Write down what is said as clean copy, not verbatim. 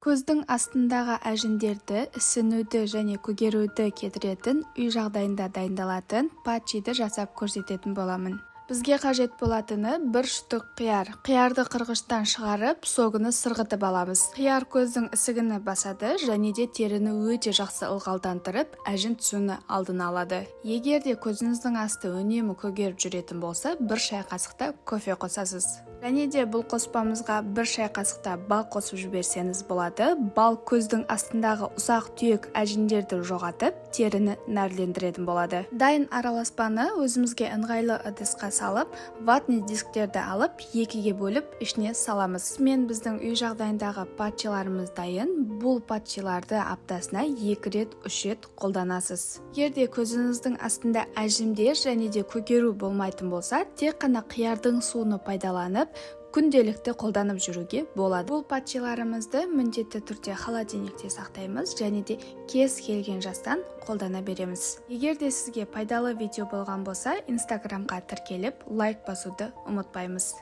Көздің астындағы әжімдерді, ісінуді және көгеруді кетіретін үй жағдайында дайындалатын патчиді жасап көрсететін боламын. Бізге қажет болатыны бір шұтық қияр. Қиярды қырғыштан шығарып, согыны сырғытып аламыз. Қияр көздің ісігіні басады және де теріні өте жақсы ылғалдандырып, әжім түсуінің алдын алады. Егер де көзіңіздің асты үнемі көгеріп жүретін болса, бір шай қасықта кофе қосасыз. Және де бұл қоспамызға бір шай қасықта бал қосып жіберсеңіз болады. Бал көздің астындағы ұсақ түйек әжімдерді жоғалтып, теріні нәрлендіретін болады. Дайын араласпаны өзімізге ыңғайлы ыдысқа салып, ватный дисктерді алып, екіге бөліп, ішіне саламыз. Мен біздің үй жағдайындағы патчиларымыз дайын. Бұл патчиларды аптасына 2 рет, 3 рет қолданасыз. Егерде көзіңіздің астында әжімдер және де көгеру болмайтын болса, тек қана қиярдың суын пайдаланып, күнделікті қолданып жүруге болады. Бұл патчиларымызды міндетті түрде холодильникте сақтаймыз және де кез келген жастан қолдана береміз. Егер де сізге пайдалы видео болған болса, Инстаграмға тіркеліп, лайк басуды ұмытпаймыз.